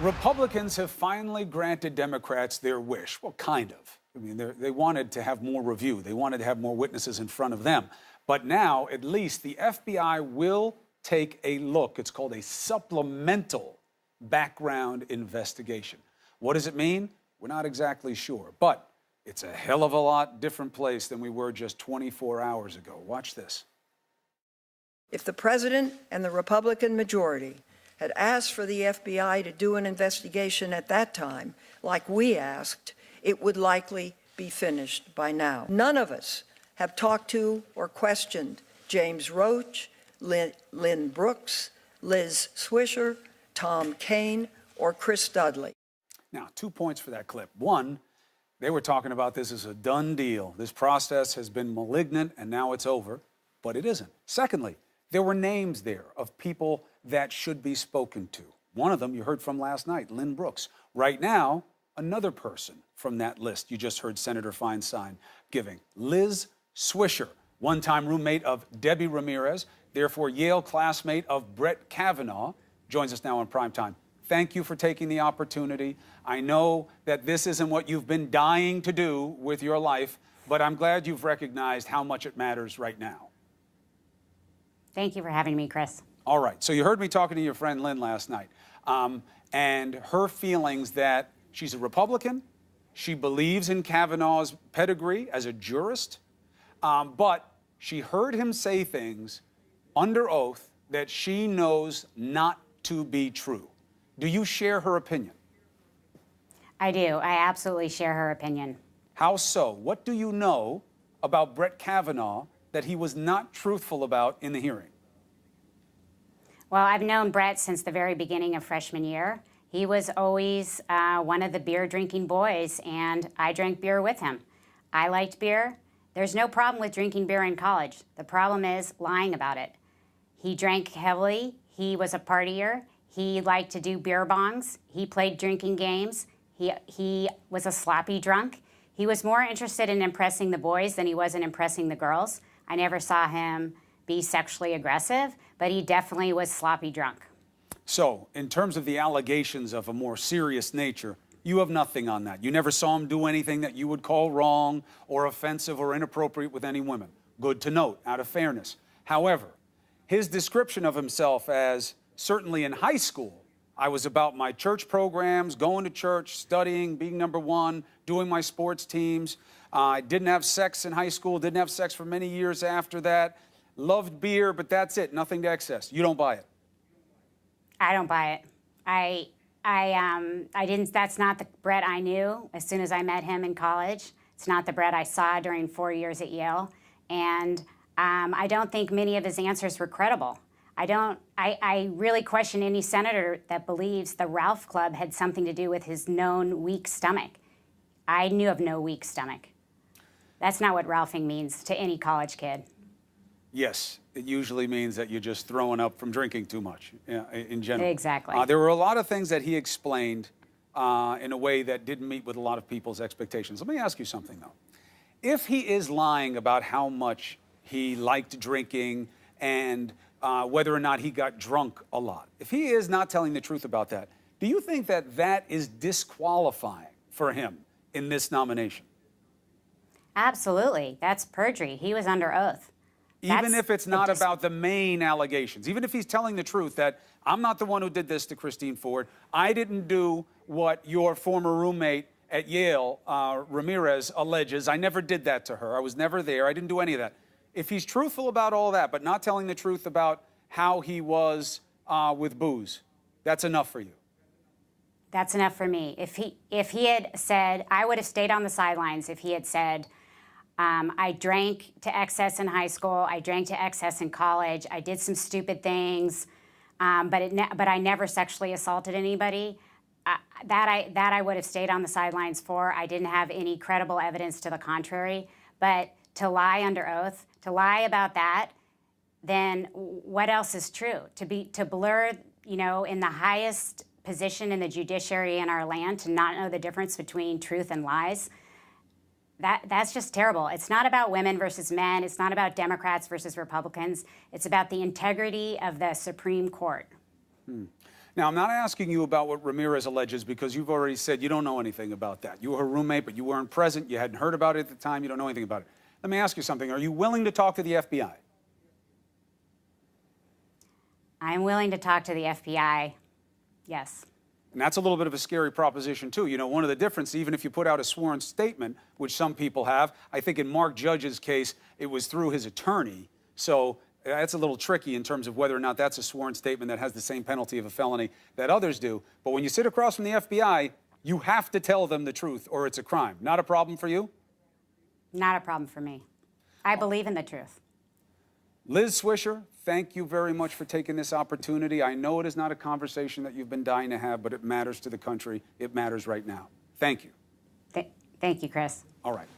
Republicans have finally granted Democrats their wish. Well, kind of. I mean, they wanted to have more review. They wanted to have more witnesses in front of them. But now, at least, the FBI will take a look. It's called a supplemental background investigation. What does it mean? We're not exactly sure. But it's a hell of a lot different place than we were just 24 hours ago. Watch this. If the president and the Republican majority had asked for the FBI to do an investigation at that time, like we asked, it would likely be finished by now. None of us have talked to or questioned James Roach, Lynn Brooks, Liz Swisher, Tom Kane, or Chris Dudley. Now, 2 points for that clip. One, they were talking about this as a done deal. This process has been malignant and now it's over, but it isn't. Secondly, there were names there of people that should be spoken to. One of them you heard from last night, Lynn Brooks. Right now, another person from that list you just heard Senator Feinstein giving, Liz Swisher, one-time roommate of Debbie Ramirez, therefore Yale classmate of Brett Kavanaugh, joins us now on Primetime. Thank you for taking the opportunity. I know that this isn't what you've been dying to do with your life, but I'm glad you've recognized how much it matters right now. Thank you for having me, Chris. All right. So you heard me talking to your friend Lynn last night, and her feelings that she's a Republican, she believes in Kavanaugh's pedigree as a jurist, but she heard him say things under oath that she knows not to be true. Do you share her opinion? I do. I absolutely share her opinion. How so? What do you know about Brett Kavanaugh that he was not truthful about in the hearing? Well, I've known Brett since the very beginning of freshman year. He was always one of the beer-drinking boys, and I drank beer with him. I liked beer. There's no problem with drinking beer in college. The problem is lying about it. He drank heavily. He was a partier. He liked to do beer bongs. He played drinking games. He was a sloppy drunk. He was more interested in impressing the boys than he was in impressing the girls. I never saw him be sexually aggressive, but he definitely was sloppy drunk. So, in terms of the allegations of a more serious nature, you have nothing on that. You never saw him do anything that you would call wrong or offensive or inappropriate with any women. Good to note, out of fairness. However, his description of himself as, certainly in high school, I was about my church programs, going to church, studying, being number one, doing my sports teams. I didn't have sex in high school, didn't have sex for many years after that. Loved beer, but that's it, nothing to excess. You don't buy it? I don't buy it. I didn't, that's not the Brett I knew as soon as I met him in college. It's not the Brett I saw during 4 years at Yale. And I don't think many of his answers were credible. I really question any senator that believes the Ralph Club had something to do with his known weak stomach. I knew of no weak stomach. That's not what Ralphing means to any college kid. Yes, it usually means that you're just throwing up from drinking too much, in general. Exactly. There were a lot of things that he explained in a way that didn't meet with a lot of people's expectations. Let me ask you something, though. If he is lying about how much he liked drinking and whether or not he got drunk a lot, if he is not telling the truth about that, do you think that that is disqualifying for him in this Absolutely. That's perjury. He was under oath. Even if it's not about the main allegations, even if he's telling the truth that I'm not the one who did this to Christine Ford, I didn't do what your former roommate at Yale, Ramirez, alleges. I never did that to her. I was never there. I didn't do any of that. If he's truthful about all that, but not telling the truth about how he was with booze, that's enough for you? That's enough for me. If he had said, I would have stayed on the sidelines if he had said, I drank to excess in high school, I drank to excess in college, I did some stupid things, but I never sexually assaulted anybody. That I would have stayed on the sidelines for. I didn't have any credible evidence to the contrary. But to lie under oath, to lie about that, then what else is true? To blur, in the highest position in the judiciary in our land, to not know the difference between truth and lies. That's just terrible. It's not about women versus men. It's not about Democrats versus Republicans. It's about the integrity of the Supreme Court. Now, I'm not asking you about what Ramirez alleges because you've already said you don't know anything about that. You were her roommate, but you weren't present. You hadn't heard about it at the time. You don't know anything about it. Let me ask you something. Are you willing to talk to the FBI? I'm willing to talk to the FBI, yes. And that's a little bit of a scary proposition, too. You know, one of the differences, even if you put out a sworn statement, which some people have, I think in Mark Judge's case, it was through his attorney. So that's a little tricky in terms of whether or not that's a sworn statement that has the same penalty of a felony that others do. But when you sit across from the FBI, you have to tell them the truth or it's a crime. Not a problem for you? Not a problem for me. I believe in the truth. Liz Swisher, thank you very much for taking this opportunity. I know it is not a conversation that you've been dying to have, but it matters to the country. It matters right now. Thank you. Thank you, Chris. All right.